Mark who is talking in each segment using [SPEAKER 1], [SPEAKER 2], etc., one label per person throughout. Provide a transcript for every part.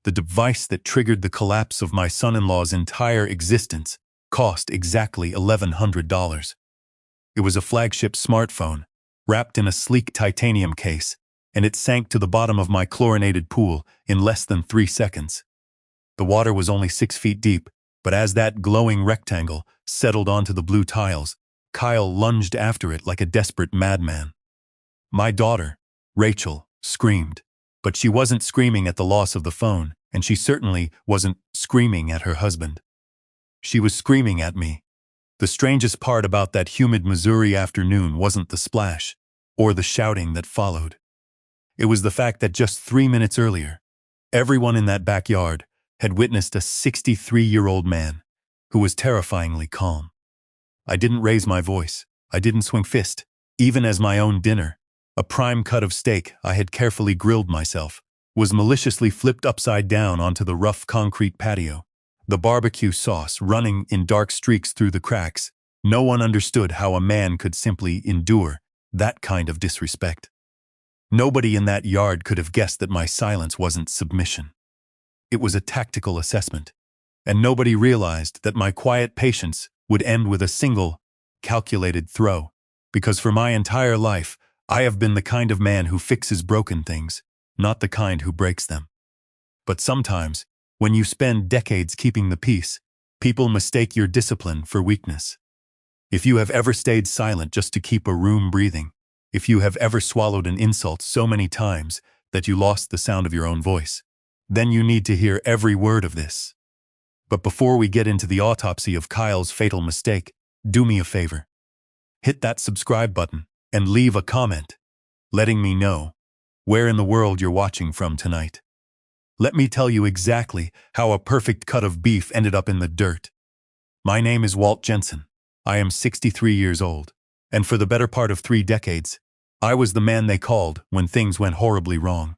[SPEAKER 1] The device that triggered the collapse of my son-in-law's entire existence cost exactly $1,100. It was a flagship smartphone, wrapped in a sleek titanium case, and it sank to the bottom of my chlorinated pool in less than 3 seconds. The water was only 6 feet deep, but as that glowing rectangle settled onto the blue tiles, Kyle lunged after it like a desperate madman. My daughter, Rachel, screamed, but she wasn't screaming at the loss of the phone, and she certainly wasn't screaming at her husband. She was screaming at me. The strangest part about that humid Missouri afternoon wasn't the splash, or the shouting that followed. It was the fact that just 3 minutes earlier, everyone in that backyard had witnessed a 63-year-old man who was terrifyingly calm. I didn't raise my voice. I didn't swing fist, even as my own dinner, a prime cut of steak I had carefully grilled myself, was maliciously flipped upside down onto the rough concrete patio. The barbecue sauce running in dark streaks through the cracks. No one understood how a man could simply endure that kind of disrespect. Nobody in that yard could have guessed that my silence wasn't submission. It was a tactical assessment, and nobody realized that my quiet patience would end with a single, calculated throw, because for my entire life, I have been the kind of man who fixes broken things, not the kind who breaks them. But sometimes, when you spend decades keeping the peace, people mistake your discipline for weakness. If you have ever stayed silent just to keep a room breathing, if you have ever swallowed an insult so many times that you lost the sound of your own voice, then you need to hear every word of this. But before we get into the autopsy of Kyle's fatal mistake, do me a favor. Hit that subscribe button and leave a comment, letting me know where in the world you're watching from tonight. Let me tell you exactly how a perfect cut of beef ended up in the dirt. My name is Walt Jensen. I am 63 years old, and for the better part of 3 decades, I was the man they called when things went horribly wrong.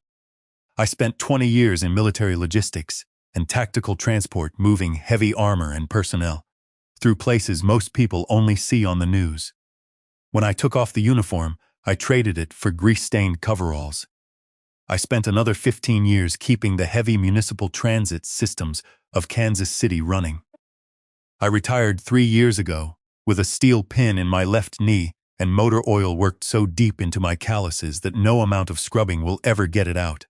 [SPEAKER 1] I spent 20 years in military logistics and tactical transport, moving heavy armor and personnel through places most people only see on the news. When I took off the uniform, I traded it for grease-stained coveralls. I spent another 15 years keeping the heavy municipal transit systems of Kansas City running. I retired 3 years ago with a steel pin in my left knee and motor oil worked so deep into my calluses that no amount of scrubbing will ever get it out.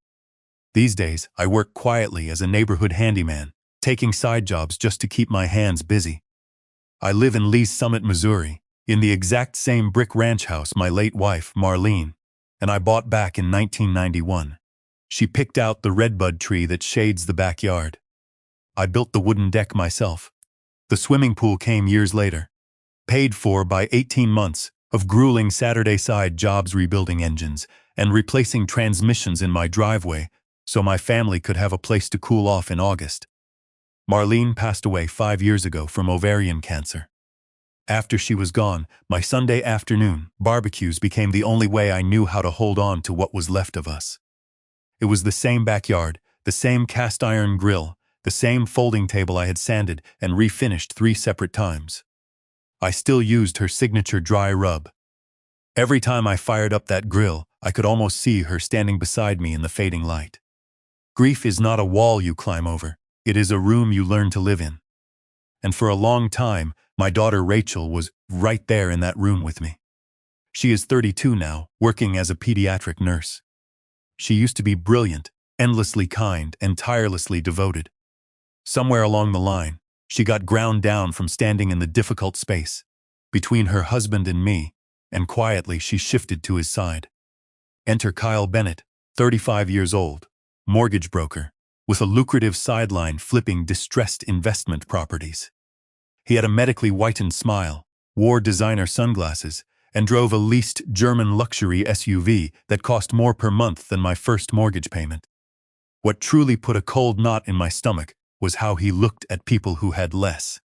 [SPEAKER 1] These days, I work quietly as a neighborhood handyman, taking side jobs just to keep my hands busy. I live in Lee's Summit, Missouri, in the exact same brick ranch house my late wife, Marlene, and I bought back in 1991. She picked out the redbud tree that shades the backyard. I built the wooden deck myself. The swimming pool came years later, paid for by 18 months of grueling Saturday side jobs rebuilding engines and replacing transmissions in my driveway so my family could have a place to cool off in August. Marlene passed away 5 years ago from ovarian cancer. After she was gone, my Sunday afternoon barbecues became the only way I knew how to hold on to what was left of us. It was the same backyard, the same cast iron grill, the same folding table I had sanded and refinished 3 separate times. I still used her signature dry rub. Every time I fired up that grill, I could almost see her standing beside me in the fading light. Grief is not a wall you climb over, it is a room you learn to live in. And for a long time, my daughter Rachel was right there in that room with me. She is 32 now, working as a pediatric nurse. She used to be brilliant, endlessly kind, and tirelessly devoted. Somewhere along the line, she got ground down from standing in the difficult space between her husband and me, and quietly she shifted to his side. Enter Kyle Bennett, 35 years old, mortgage broker, with a lucrative sideline flipping distressed investment properties. He had a medically whitened smile, wore designer sunglasses, and drove a leased German luxury SUV that cost more per month than my first mortgage payment. What truly put a cold knot in my stomach was how he looked at people who had less.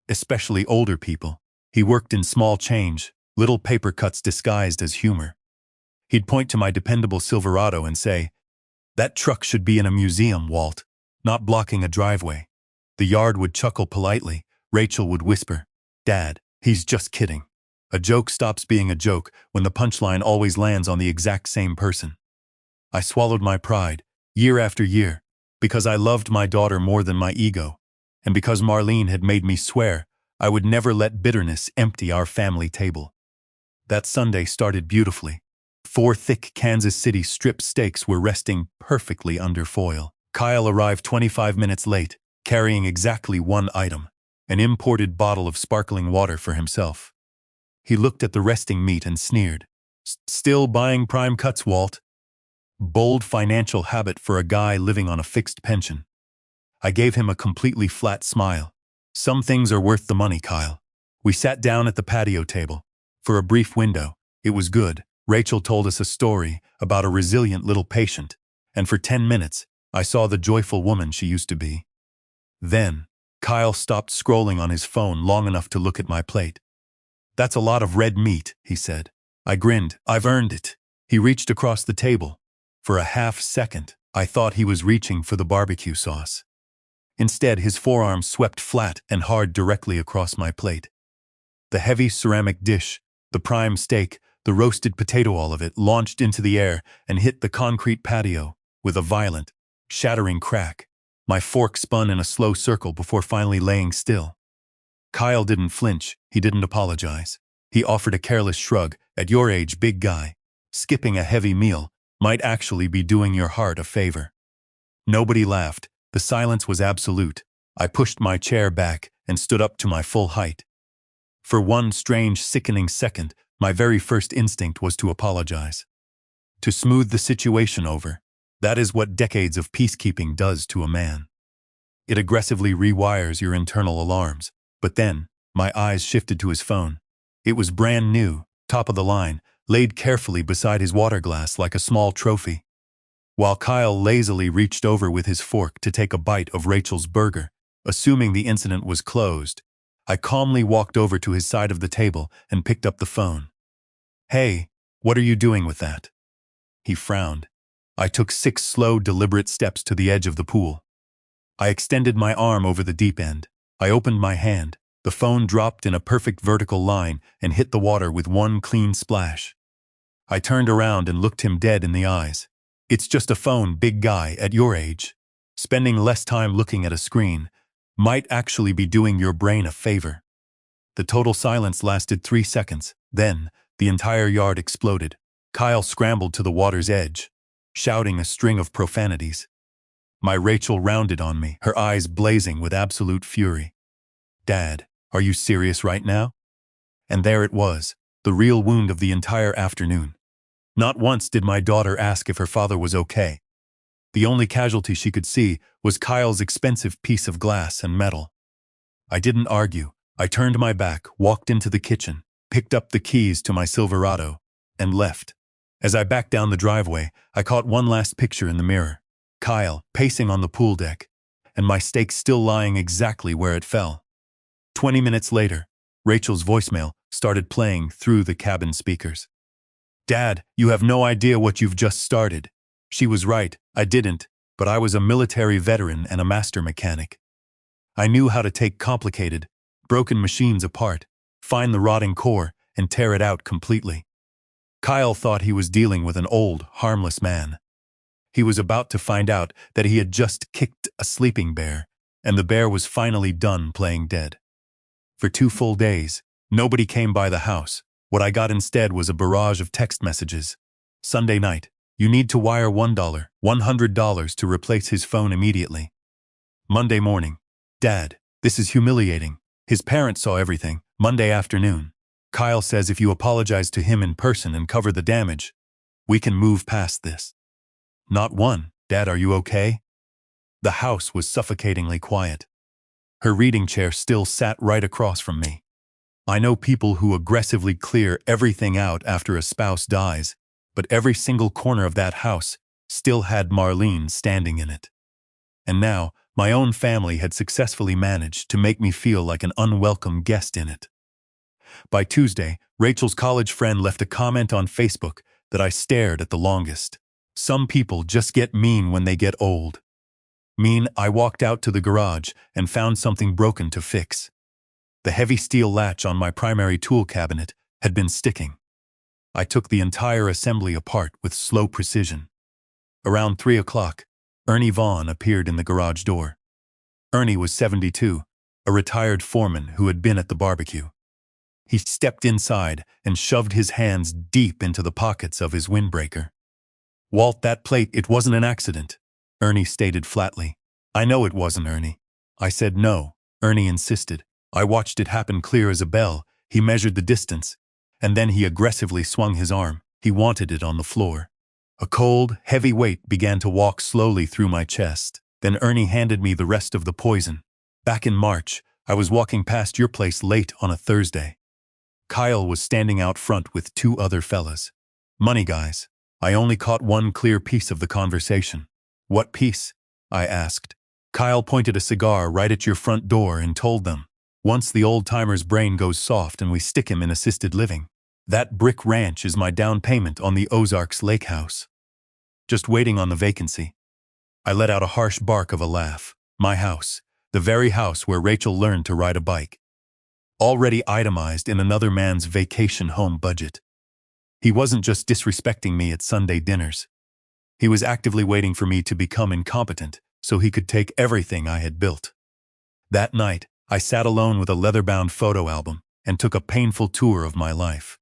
[SPEAKER 1] Especially older people. He worked in small change, little paper cuts disguised as humor. He'd point to my dependable Silverado and say, "That truck should be in a museum, Walt, not blocking a driveway." The yard would chuckle politely. Rachel would whisper, "Dad, he's just kidding." A joke stops being a joke when the punchline always lands on the exact same person. I swallowed my pride. Year after year, because I loved my daughter more than my ego, and because Marlene had made me swear I would never let bitterness empty our family table. That Sunday started beautifully. 4 thick Kansas City strip steaks were resting perfectly under foil. Kyle arrived 25 minutes late, carrying exactly one item, an imported bottle of sparkling water for himself. He looked at the resting meat and sneered. Still buying prime cuts, Walt? Bold financial habit for a guy living on a fixed pension. I gave him a completely flat smile. Some things are worth the money, Kyle. We sat down at the patio table. For a brief window, it was good. Rachel told us a story about a resilient little patient, and for 10 minutes, I saw the joyful woman she used to be. Then, Kyle stopped scrolling on his phone long enough to look at my plate. That's a lot of red meat, he said. I grinned. I've earned it. He reached across the table. For a half second, I thought he was reaching for the barbecue sauce. Instead, his forearm swept flat and hard directly across my plate. The heavy ceramic dish, the prime steak, the roasted potato, all of it launched into the air and hit the concrete patio with a violent, shattering crack. My fork spun in a slow circle before finally laying still. Kyle didn't flinch. He didn't apologize. He offered a careless shrug. At your age, big guy, skipping a heavy meal might actually be doing your heart a favor. Nobody laughed. The silence was absolute. I pushed my chair back and stood up to my full height. For one strange, sickening second, my very first instinct was to apologize. To smooth the situation over. That is what decades of peacekeeping does to a man. It aggressively rewires your internal alarms. But then, my eyes shifted to his phone. It was brand new, top of the line, laid carefully beside his water glass like a small trophy. While Kyle lazily reached over with his fork to take a bite of Rachel's burger, assuming the incident was closed, I calmly walked over to his side of the table and picked up the phone. Hey, what are you doing with that? He frowned. I took 6 slow, deliberate steps to the edge of the pool. I extended my arm over the deep end. I opened my hand. The phone dropped in a perfect vertical line and hit the water with one clean splash. I turned around and looked him dead in the eyes. It's just a phone, big guy, at your age. Spending less time looking at a screen might actually be doing your brain a favor. The total silence lasted 3 seconds. Then, the entire yard exploded. Kyle scrambled to the water's edge, shouting a string of profanities. My Rachel rounded on me, her eyes blazing with absolute fury. Dad, are you serious right now? And there it was, the real wound of the entire afternoon. Not once did my daughter ask if her father was okay. The only casualty she could see was Kyle's expensive piece of glass and metal. I didn't argue. I turned my back, walked into the kitchen, picked up the keys to my Silverado, and left. As I backed down the driveway, I caught one last picture in the mirror. Kyle, pacing on the pool deck, and my steak still lying exactly where it fell. 20 minutes later, Rachel's voicemail started playing through the cabin speakers. Dad, you have no idea what you've just started. She was right, I didn't, but I was a military veteran and a master mechanic. I knew how to take complicated, broken machines apart, find the rotting core, and tear it out completely. Kyle thought he was dealing with an old, harmless man. He was about to find out that he had just kicked a sleeping bear, and the bear was finally done playing dead. For 2 full days, nobody came by the house. What I got instead was a barrage of text messages. Sunday night, you need to wire $100 to replace his phone immediately. Monday morning, Dad, this is humiliating. His parents saw everything. Monday afternoon, Kyle says if you apologize to him in person and cover the damage, we can move past this. Not one. Dad, are you okay? The house was suffocatingly quiet. Her reading chair still sat right across from me. I know people who aggressively clear everything out after a spouse dies, but every single corner of that house still had Marlene standing in it. And now, my own family had successfully managed to make me feel like an unwelcome guest in it. By Tuesday, Rachel's college friend left a comment on Facebook that I stared at the longest. Some people just get mean when they get old. Mean, I walked out to the garage and found something broken to fix. The heavy steel latch on my primary tool cabinet had been sticking. I took the entire assembly apart with slow precision. Around 3 o'clock, Ernie Vaughn appeared in the garage door. Ernie was 72, a retired foreman who had been at the barbecue. He stepped inside and shoved his hands deep into the pockets of his windbreaker. "Walt, that plate, it wasn't an accident," Ernie stated flatly. "I know it wasn't, Ernie." I said no. Ernie insisted. I watched it happen clear as a bell. He measured the distance, and then he aggressively swung his arm. He wanted it on the floor. A cold, heavy weight began to walk slowly through my chest. Then Ernie handed me the rest of the poison. "Back in March, I was walking past your place late on a Thursday. Kyle was standing out front with two other fellas. Money guys. I only caught one clear piece of the conversation." "What piece?" I asked. "Kyle pointed a cigar right at your front door and told them, once the old-timer's brain goes soft and we stick him in assisted living, that brick ranch is my down payment on the Ozarks Lake house. Just waiting on the vacancy." I let out a harsh bark of a laugh. My house, the very house where Rachel learned to ride a bike. Already itemized in another man's vacation home budget. He wasn't just disrespecting me at Sunday dinners. He was actively waiting for me to become incompetent so he could take everything I had built. That night, I sat alone with a leather-bound photo album and took a painful tour of my life.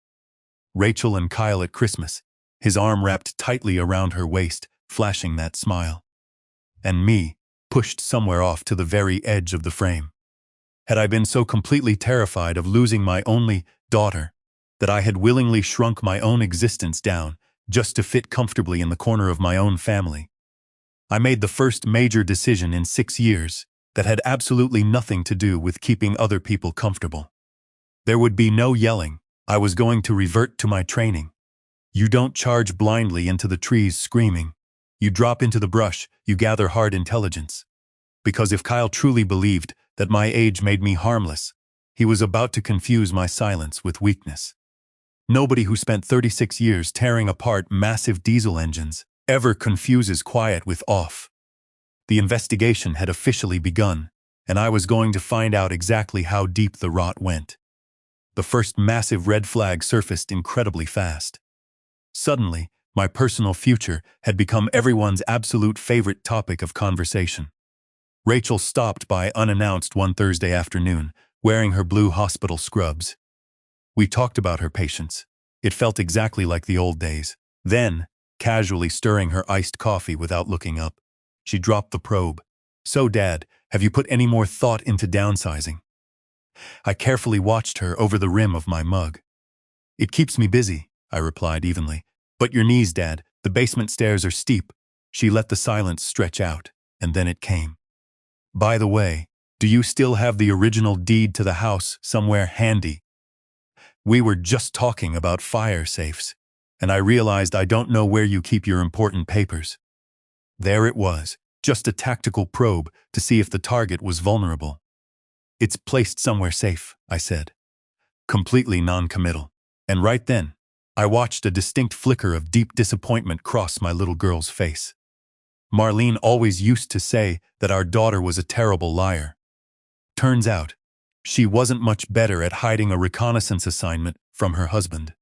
[SPEAKER 1] Rachel and Kyle at Christmas, his arm wrapped tightly around her waist, flashing that smile. And me, pushed somewhere off to the very edge of the frame. Had I been so completely terrified of losing my only daughter that I had willingly shrunk my own existence down just to fit comfortably in the corner of my own family? I made the first major decision in 6 years that had absolutely nothing to do with keeping other people comfortable. There would be no yelling. I was going to revert to my training. You don't charge blindly into the trees screaming. You drop into the brush, you gather hard intelligence. Because if Kyle truly believed that my age made me harmless, he was about to confuse my silence with weakness. Nobody who spent 36 years tearing apart massive diesel engines ever confuses quiet with off. The investigation had officially begun, and I was going to find out exactly how deep the rot went. The first massive red flag surfaced incredibly fast. Suddenly, my personal future had become everyone's absolute favorite topic of conversation. Rachel stopped by unannounced one Thursday afternoon, wearing her blue hospital scrubs. We talked about her patients. It felt exactly like the old days. Then, casually stirring her iced coffee without looking up, she dropped the probe. "So, Dad, have you put any more thought into downsizing?" I carefully watched her over the rim of my mug. "It keeps me busy," I replied evenly. "But your knees, Dad, the basement stairs are steep." She let the silence stretch out, and then it came. "By the way, do you still have the original deed to the house somewhere handy? We were just talking about fire safes, and I realized I don't know where you keep your important papers." There it was, just a tactical probe to see if the target was vulnerable. "It's placed somewhere safe," I said, completely non-committal. And right then, I watched a distinct flicker of deep disappointment cross my little girl's face. Marlene always used to say that our daughter was a terrible liar. Turns out, she wasn't much better at hiding a reconnaissance assignment from her husband.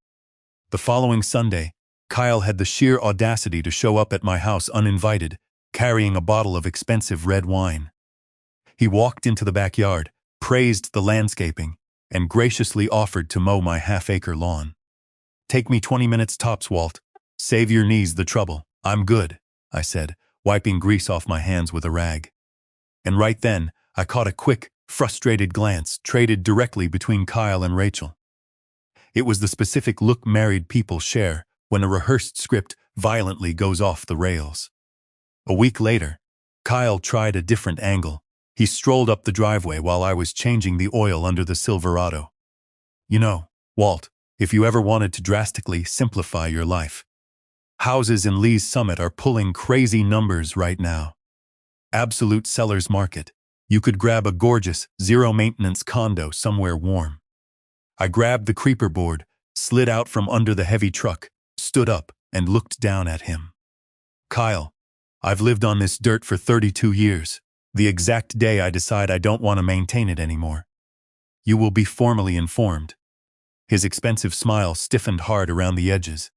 [SPEAKER 1] The following Sunday, Kyle had the sheer audacity to show up at my house uninvited, carrying a bottle of expensive red wine. He walked into the backyard, praised the landscaping, and graciously offered to mow my half-acre lawn. "Take me 20 minutes tops, Walt. Save your knees the trouble. I'm good," I said, wiping grease off my hands with a rag. And right then, I caught a quick, frustrated glance traded directly between Kyle and Rachel. It was the specific look married people share when a rehearsed script violently goes off the rails. A week later, Kyle tried a different angle. He strolled up the driveway while I was changing the oil under the Silverado. "You know, Walt, if you ever wanted to drastically simplify your life, houses in Lee's Summit are pulling crazy numbers right now. Absolute seller's market. You could grab a gorgeous, zero-maintenance condo somewhere warm." I grabbed the creeper board, slid out from under the heavy truck, stood up, and looked down at him. "Kyle, I've lived on this dirt for 32 years, the exact day I decide I don't want to maintain it anymore. You will be formally informed." His expensive smile stiffened hard around the edges.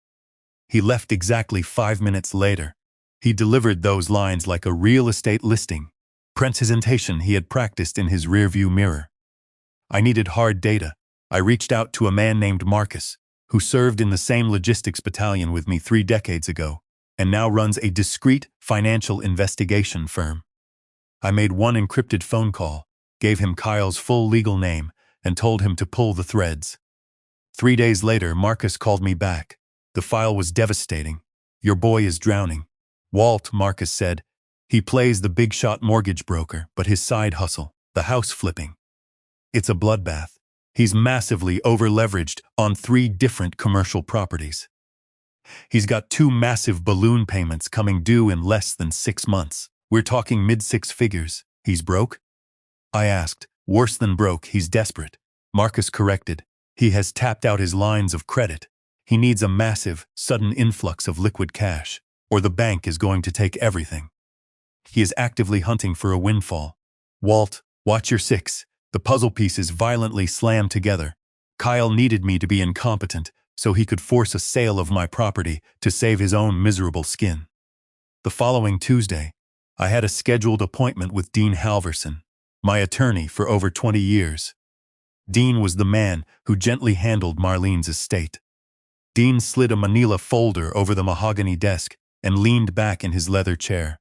[SPEAKER 1] He left exactly 5 minutes later, He delivered those lines like a real estate listing, presentation he had practiced in his rearview mirror. I needed hard data. I reached out to a man named Marcus, who served in the same logistics battalion with me 3 decades ago, and now runs a discreet financial investigation firm. I made one encrypted phone call, gave him Kyle's full legal name, and told him to pull the threads. 3 days later, Marcus called me back. The file was devastating. "Your boy is drowning." "Walt," Marcus said. "He plays the big-shot mortgage broker, but his side hustle, the house flipping, it's a bloodbath. He's massively over-leveraged on 3 different commercial properties. He's got 2 massive balloon payments coming due in less than 6 months. We're talking mid-6 figures. He's broke?" I asked. "Worse than broke, he's desperate." Marcus corrected. "He has tapped out his lines of credit. He needs a massive, sudden influx of liquid cash, or the bank is going to take everything. He is actively hunting for a windfall." "Walt, watch your 6. The puzzle pieces violently slammed together. Kyle needed me to be incompetent so he could force a sale of my property to save his own miserable skin." The following Tuesday, I had a scheduled appointment with Dean Halverson, my attorney for over 20 years. Dean was the man who gently handled Marlene's estate. Dean slid a manila folder over the mahogany desk and leaned back in his leather chair.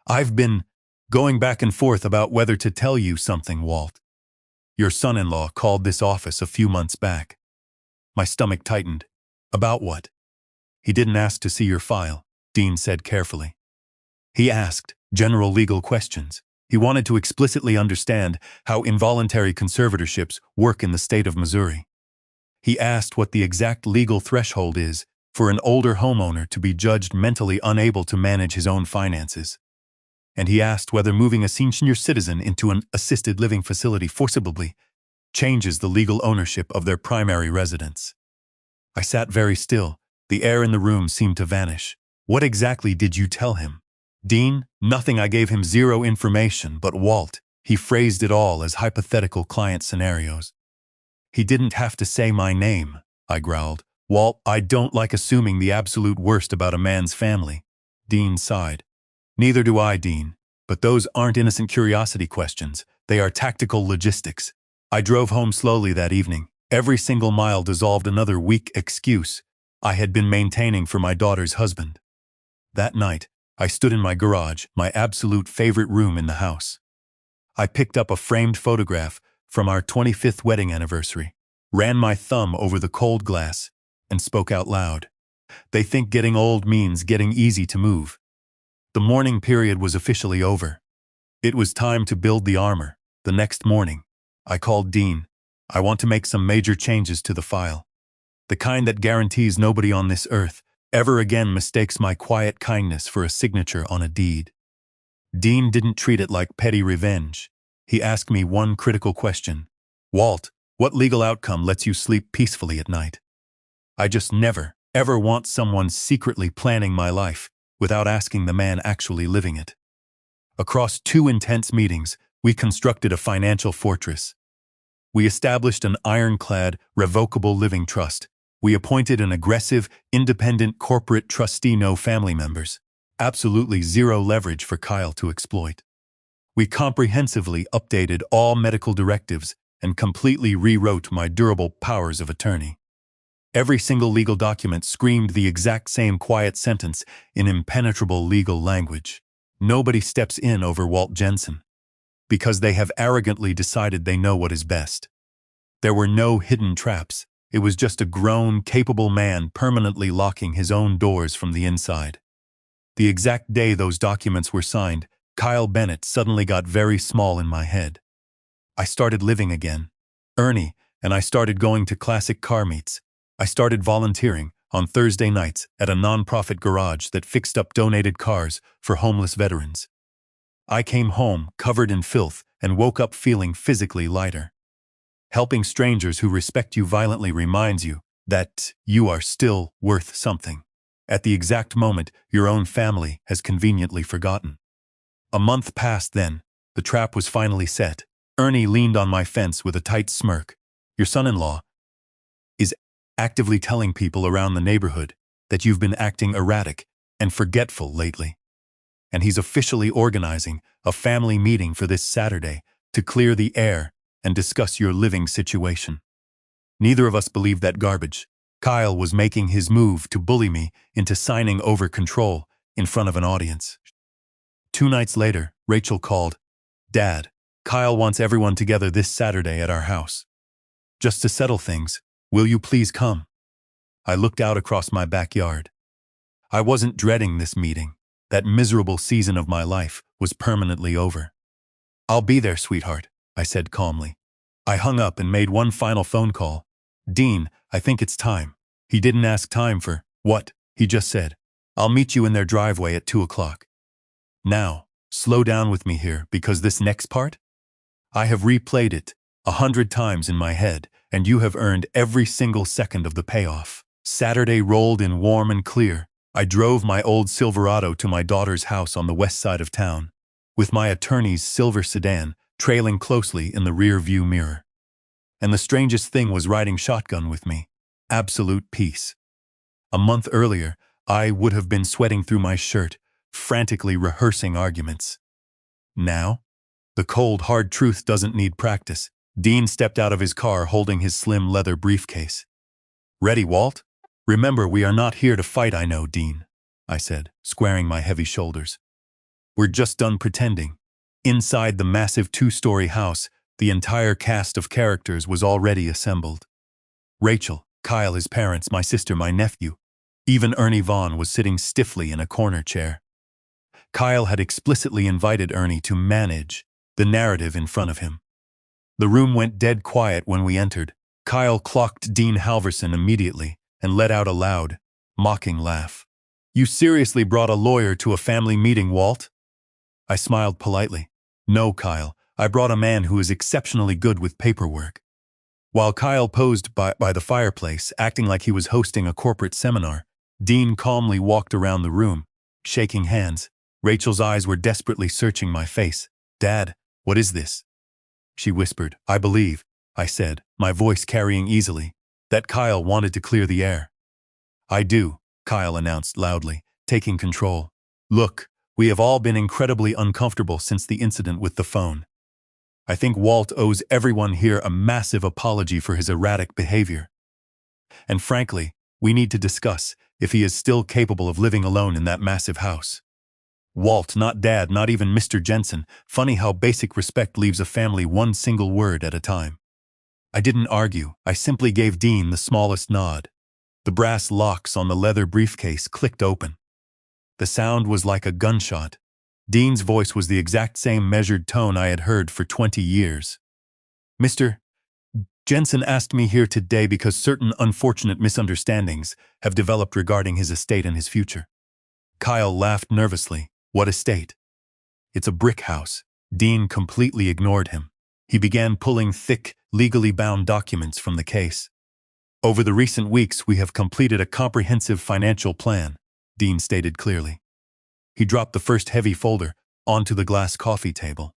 [SPEAKER 1] "I've been going back and forth about whether to tell you something, Walt. Your son-in-law called this office a few months back." My stomach tightened. "About what?" "He didn't ask to see your file," Dean said carefully. "He asked general legal questions. He wanted to explicitly understand how involuntary conservatorships work in the state of Missouri. He asked what the exact legal threshold is for an older homeowner to be judged mentally unable to manage his own finances. And he asked whether moving a senior citizen into an assisted living facility forcibly changes the legal ownership of their primary residence." I sat very still. The air in the room seemed to vanish. "What exactly did you tell him?" "Dean, nothing. I gave him 0 information, but Walt, he phrased it all as hypothetical client scenarios." "He didn't have to say my name," I growled. "Walt, I don't like assuming the absolute worst about a man's family." Dean sighed. "Neither do I, Dean. But those aren't innocent curiosity questions. They are tactical logistics." I drove home slowly that evening. Every single mile dissolved another weak excuse I had been maintaining for my daughter's husband. That night, I stood in my garage, my absolute favorite room in the house. I picked up a framed photograph from our 25th wedding anniversary, ran my thumb over the cold glass, and spoke out loud. "They think getting old means getting easy to move." The mourning period was officially over. It was time to build the armor. The next morning, I called Dean. "I want to make some major changes to the file. The kind that guarantees nobody on this earth ever again mistakes my quiet kindness for a signature on a deed." Dean didn't treat it like petty revenge. He asked me one critical question. "Walt, what legal outcome lets you sleep peacefully at night?" I just never, ever want someone secretly planning my life without asking the man actually living it. Across 2 intense meetings, we constructed a financial fortress. We established an ironclad, revocable living trust. We appointed an aggressive, independent corporate trustee, no family members. Absolutely 0 leverage for Kyle to exploit. We comprehensively updated all medical directives and completely rewrote my durable powers of attorney. Every single legal document screamed the exact same quiet sentence in impenetrable legal language. Nobody steps in over Walt Jensen, because they have arrogantly decided they know what is best. There were no hidden traps. It was just a grown, capable man permanently locking his own doors from the inside. The exact day those documents were signed, Kyle Bennett suddenly got very small in my head. I started living again. Ernie and I started going to classic car meets. I started volunteering on Thursday nights at a nonprofit garage that fixed up donated cars for homeless veterans. I came home covered in filth and woke up feeling physically lighter. Helping strangers who respect you violently reminds you that you are still worth something, at the exact moment your own family has conveniently forgotten. A month passed then. The trap was finally set. Ernie leaned on my fence with a tight smirk. "Your son-in-law is actively telling people around the neighborhood that you've been acting erratic and forgetful lately." and he's officially organizing a family meeting for this Saturday to clear the air and discuss your living situation. Neither of us believed that garbage. Kyle was making his move to bully me into signing over control in front of an audience. 2 nights later, Rachel called, "Dad, Kyle wants everyone together this Saturday at our house. Just to settle things, will you please come?" I looked out across my backyard. I wasn't dreading this meeting. That miserable season of my life was permanently over. "I'll be there, sweetheart," I said calmly. I hung up and made one final phone call. "Dean, I think it's time." He didn't ask time for what, he just said, "I'll meet you in their driveway at 2 o'clock. Now, slow down with me here, because this next part? I have replayed it 100 times in my head, and you have earned every single second of the payoff. Saturday rolled in warm and clear. I drove my old Silverado to my daughter's house on the west side of town, with my attorney's silver sedan trailing closely in the rear view mirror. And the strangest thing was riding shotgun with me. Absolute peace. A month earlier, I would have been sweating through my shirt, frantically rehearsing arguments. Now, the cold, hard truth doesn't need practice. Dean stepped out of his car holding his slim leather briefcase. "Ready, Walt? Remember, we are not here to fight, I know, Dean," I said, squaring my heavy shoulders. "We're just done pretending." Inside the massive 2-story house, the entire cast of characters was already assembled. Rachel, Kyle, his parents, my sister, my nephew. Even Ernie Vaughn was sitting stiffly in a corner chair. Kyle had explicitly invited Ernie to manage the narrative in front of him. The room went dead quiet when we entered. Kyle clocked Dean Halverson immediately and let out a loud, mocking laugh. "You seriously brought a lawyer to a family meeting, Walt?" I smiled politely. "No, Kyle, I brought a man who is exceptionally good with paperwork." While Kyle posed by the fireplace, acting like he was hosting a corporate seminar, Dean calmly walked around the room, shaking hands. Rachel's eyes were desperately searching my face. "Dad, what is this?" She whispered. "I believe," I said, my voice carrying easily, "that Kyle wanted to clear the air." "I do," Kyle announced loudly, taking control. "Look, we have all been incredibly uncomfortable since the incident with the phone. I think Walt owes everyone here a massive apology for his erratic behavior. And frankly, we need to discuss if he is still capable of living alone in that massive house. Walt, not Dad, not even Mr. Jensen. Funny how basic respect leaves a family one single word at a time." I didn't argue. I simply gave Dean the smallest nod. The brass locks on the leather briefcase clicked open. The sound was like a gunshot. Dean's voice was the exact same measured tone I had heard for 20 years. "Mr. Jensen asked me here today because certain unfortunate misunderstandings have developed regarding his estate and his future." Kyle laughed nervously. "What estate?" "It's a brick house." Dean completely ignored him. He began pulling thick, legally bound documents from the case. "Over the recent weeks, we have completed a comprehensive financial plan," Dean stated clearly. He dropped the first heavy folder onto the glass coffee table.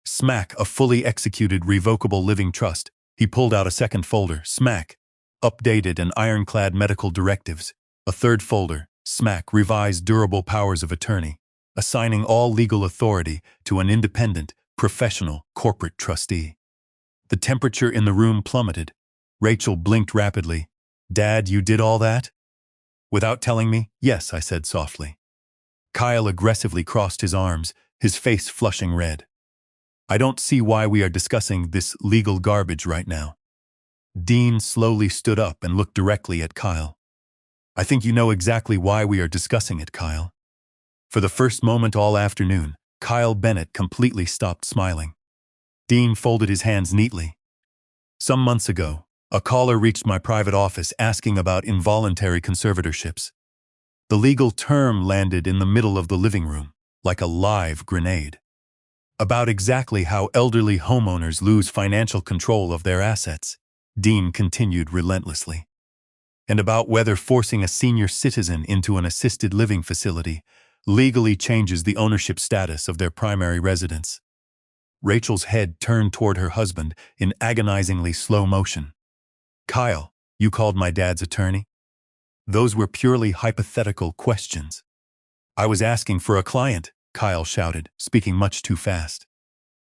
[SPEAKER 1] Smack, a fully executed revocable living trust. He pulled out a second folder. Smack, updated and ironclad medical directives. A third folder. Smack, revised durable powers of attorney, assigning all legal authority to an independent, professional, corporate trustee. The temperature in the room plummeted. Rachel blinked rapidly. "Dad, you did all that?" "Without telling me?" "Yes," I said softly. Kyle aggressively crossed his arms, his face flushing red. "I don't see why we are discussing this legal garbage right now." Dean slowly stood up and looked directly at Kyle. "I think you know exactly why we are discussing it, Kyle." For the first moment all afternoon, Kyle Bennett completely stopped smiling. Dean folded his hands neatly. "Some months ago, a caller reached my private office asking about involuntary conservatorships. The legal term landed in the middle of the living room, like a live grenade. About exactly how elderly homeowners lose financial control of their assets," Dean continued relentlessly. "And about whether forcing a senior citizen into an assisted living facility legally changes the ownership status of their primary residence." Rachel's head turned toward her husband in agonizingly slow motion. "Kyle, you called my dad's attorney?" "Those were purely hypothetical questions. I was asking for a client," Kyle shouted, speaking much too fast.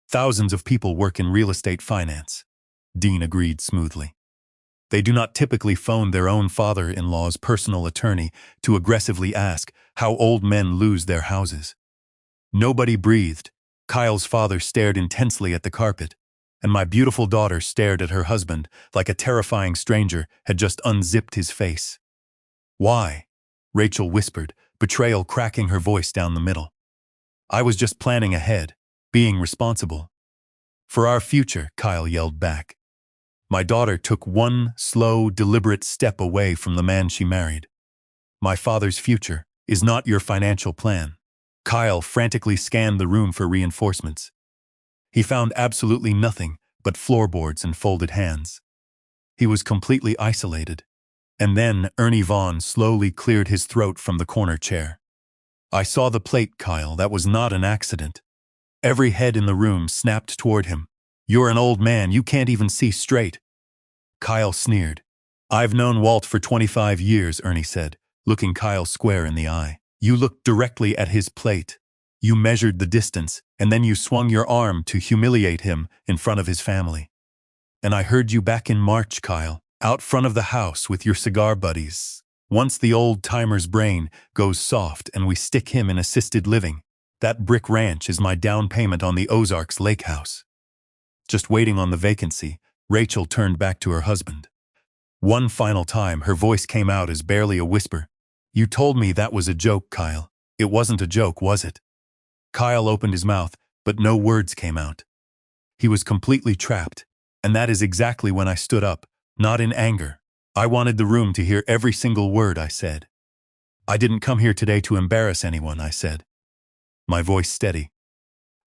[SPEAKER 1] Thousands of people work in real estate finance. Dean agreed smoothly. They do not typically phone their own father-in-law's personal attorney to aggressively ask how old men lose their houses. Nobody breathed. Kyle's father stared intensely at the carpet, and my beautiful daughter stared at her husband like a terrifying stranger had just unzipped his face. "Why?" Rachel whispered, betrayal cracking her voice down the middle. "I was just planning ahead, being responsible." "For our future," Kyle yelled back. My daughter took one slow, deliberate step away from the man she married. "My father's future is not your financial plan." Kyle frantically scanned the room for reinforcements. He found absolutely nothing but floorboards and folded hands. He was completely isolated. And then Ernie Vaughn slowly cleared his throat from the corner chair. "I saw the plate, Kyle. That was not an accident." Every head in the room snapped toward him. "You're an old man. You can't even see straight." Kyle sneered. "I've known Walt for 25 years, Ernie said, looking Kyle square in the eye. "You looked directly at his plate. You measured the distance, and then you swung your arm to humiliate him in front of his family. And I heard you back in March, Kyle, out front of the house with your cigar buddies. Once the old-timer's brain goes soft and we stick him in assisted living, that brick ranch is my down payment on the Ozarks lake house." Just waiting on the vacancy, Rachel turned back to her husband. One final time, her voice came out as barely a whisper. "You told me that was a joke, Kyle. It wasn't a joke, was it?" Kyle opened his mouth, but no words came out. He was completely trapped, and that is exactly when I stood up, not in anger. I wanted the room to hear every single word I said. "I didn't come here today to embarrass anyone," I said, my voice steady.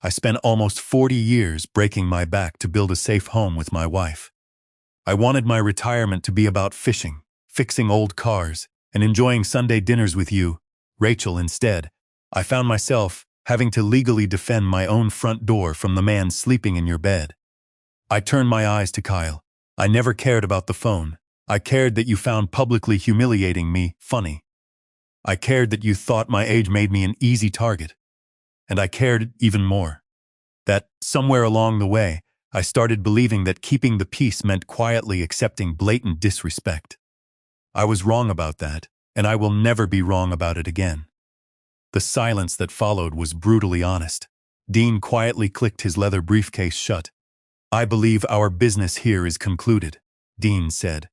[SPEAKER 1] "I spent almost 40 years breaking my back to build a safe home with my wife. I wanted my retirement to be about fishing, fixing old cars, and enjoying Sunday dinners with you, Rachel. Instead, I found myself having to legally defend my own front door from the man sleeping in your bed." I turned my eyes to Kyle. "I never cared about the phone. I cared that you found publicly humiliating me funny. I cared that you thought my age made me an easy target. And I cared even more that, somewhere along the way, I started believing that keeping the peace meant quietly accepting blatant disrespect. I was wrong about that, and I will never be wrong about it again." The silence that followed was brutally honest. Dean quietly clicked his leather briefcase shut. "I believe our business here is concluded," Dean said.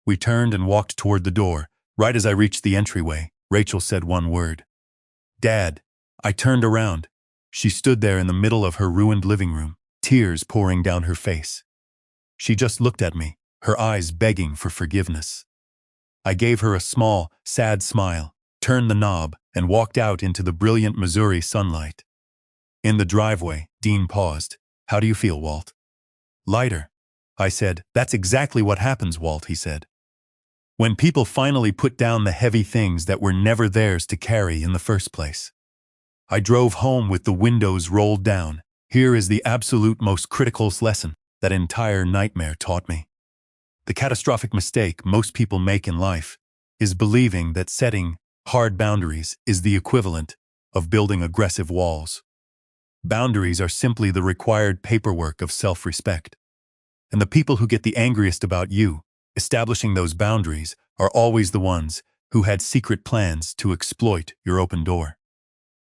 [SPEAKER 1] We turned and walked toward the door. Right as I reached the entryway, Rachel said one word. "Dad." I turned around. She stood there in the middle of her ruined living room, tears pouring down her face. She just looked at me, her eyes begging for forgiveness. I gave her a small, sad smile, turned the knob, and walked out into the brilliant Missouri sunlight. In the driveway, Dean paused. "How do you feel, Walt?" "Lighter," I said. "That's exactly what happens, Walt," he said. "When people finally put down the heavy things that were never theirs to carry in the first place." I drove home with the windows rolled down. Here is the absolute most critical lesson that entire nightmare taught me. The catastrophic mistake most people make in life is believing that setting hard boundaries is the equivalent of building aggressive walls. Boundaries are simply the required paperwork of self-respect. And the people who get the angriest about you establishing those boundaries are always the ones who had secret plans to exploit your open door.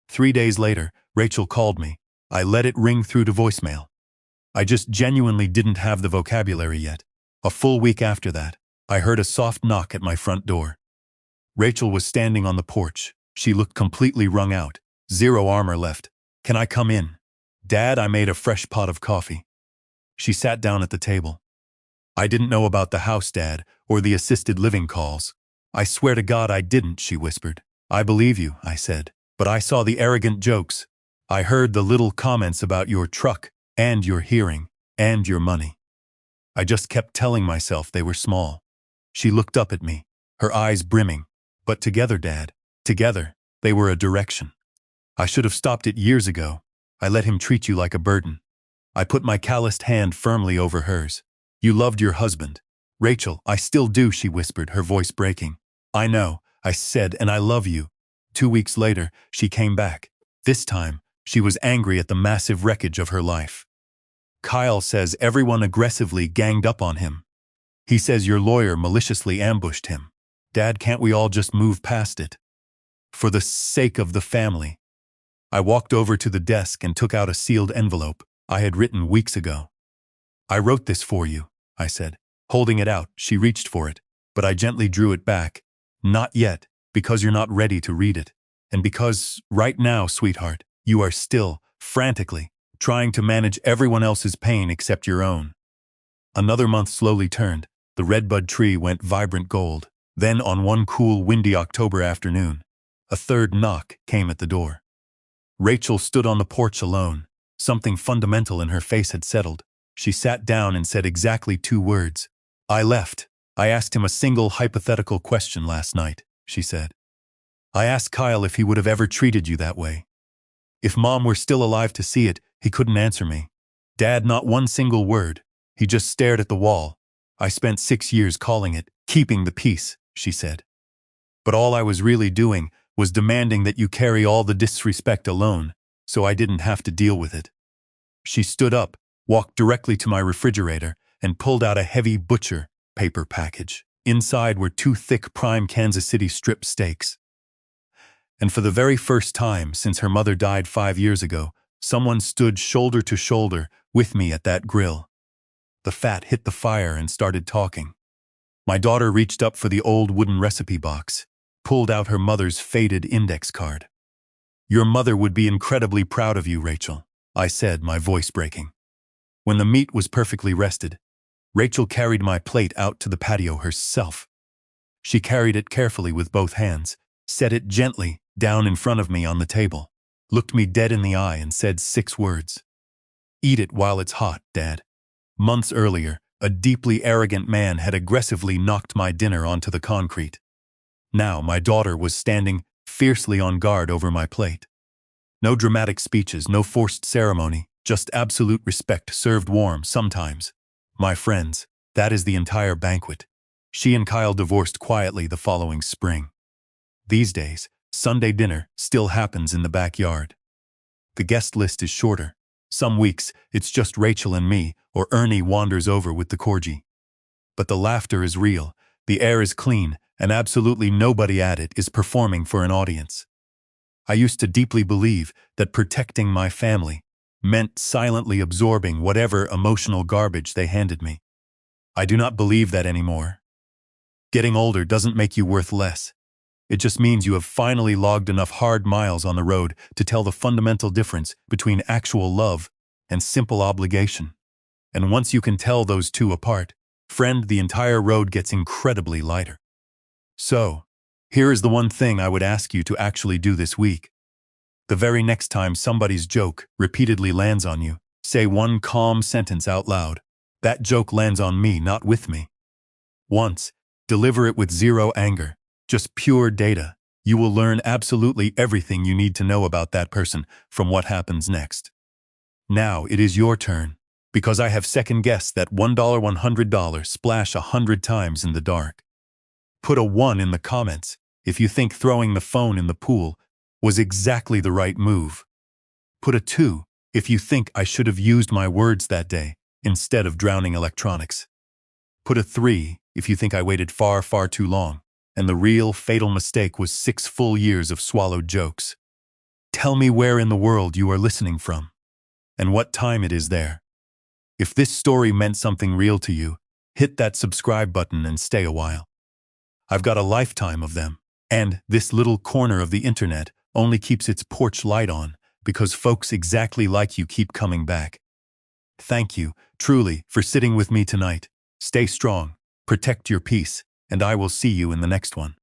[SPEAKER 1] 3 days later, Rachel called me. I let it ring through to voicemail. I just genuinely didn't have the vocabulary yet. A full week after that, I heard a soft knock at my front door. Rachel was standing on the porch. She looked completely wrung out. Zero armor left. "Can I come in?" "Dad, I made a fresh pot of coffee." She sat down at the table. "I didn't know about the house, Dad, or the assisted living calls." "I swear to God I didn't," she whispered. "I believe you," I said. "But I saw the arrogant jokes. I heard the little comments about your truck, and your hearing, and your money. I just kept telling myself they were small." She looked up at me, her eyes brimming. "But together, Dad, together, they were a direction. I should have stopped it years ago. I let him treat you like a burden." I put my calloused hand firmly over hers. "You loved your husband." "Rachel, I still do," she whispered, her voice breaking. "I know," I said, "and I love you." 2 weeks later, she came back. This time, she was angry at the massive wreckage of her life. Kyle says everyone aggressively ganged up on him. He says your lawyer maliciously ambushed him. Dad, can't we all just move past it? For the sake of the family. I walked over to the desk and took out a sealed envelope I had written weeks ago. I wrote this for you, I said. Holding it out, she reached for it, but I gently drew it back. Not yet, because you're not ready to read it. And because, right now, sweetheart, you are still, frantically, trying to manage everyone else's pain except your own. Another month slowly turned. The redbud tree went vibrant gold. Then, on one cool, windy October afternoon, a third knock came at the door. Rachel stood on the porch alone. Something fundamental in her face had settled. She sat down and said exactly 2 words. I left. I asked him a single hypothetical question last night, she said. I asked Kyle if he would have ever treated you that way. If Mom were still alive to see it, he couldn't answer me. Dad, not one single word. He just stared at the wall. I spent 6 years calling it keeping the peace, she said. But all I was really doing was demanding that you carry all the disrespect alone, so I didn't have to deal with it. She stood up, walked directly to my refrigerator, and pulled out a heavy butcher paper package. Inside were 2 thick prime Kansas City strip steaks. And for the very first time since her mother died 5 years ago, someone stood shoulder to shoulder with me at that grill. The fat hit the fire and started talking. My daughter reached up for the old wooden recipe box, pulled out her mother's faded index card. Your mother would be incredibly proud of you, Rachel, I said, my voice breaking. When the meat was perfectly rested, Rachel carried my plate out to the patio herself. She carried it carefully with both hands, set it gently down in front of me on the table, looked me dead in the eye and said 6 words. Eat it while it's hot, Dad. Months earlier, a deeply arrogant man had aggressively knocked my dinner onto the concrete. Now my daughter was standing fiercely on guard over my plate. No dramatic speeches, no forced ceremony, just absolute respect served warm sometimes. My friends, that is the entire banquet. She and Kyle divorced quietly the following spring. These days, Sunday dinner still happens in the backyard. The guest list is shorter. Some weeks, it's just Rachel and me, or Ernie wanders over with the corgi. But the laughter is real, the air is clean, and absolutely nobody at it is performing for an audience. I used to deeply believe that protecting my family meant silently absorbing whatever emotional garbage they handed me. I do not believe that anymore. Getting older doesn't make you worth less. It just means you have finally logged enough hard miles on the road to tell the fundamental difference between actual love and simple obligation. And once you can tell those two apart, friend, the entire road gets incredibly lighter. So, here is the one thing I would ask you to actually do this week. The very next time somebody's joke repeatedly lands on you, say one calm sentence out loud. That joke lands on me, not with me. Once, deliver it with 0 anger, just pure data. You will learn absolutely everything you need to know about that person from what happens next. Now it is your turn, because I have second-guessed that $100 splash 100 times in the dark. Put a 1 in the comments if you think throwing the phone in the pool was exactly the right move. Put a 2 if you think I should have used my words that day instead of drowning electronics. Put a 3 if you think I waited far, far too long, and the real fatal mistake was 6 full years of swallowed jokes. Tell me where in the world you are listening from, and what time it is there. If this story meant something real to you, hit that subscribe button and stay a while. I've got a lifetime of them, and this little corner of the internet only keeps its porch light on because folks exactly like you keep coming back. Thank you, truly, for sitting with me tonight. Stay strong, protect your peace, and I will see you in the next one.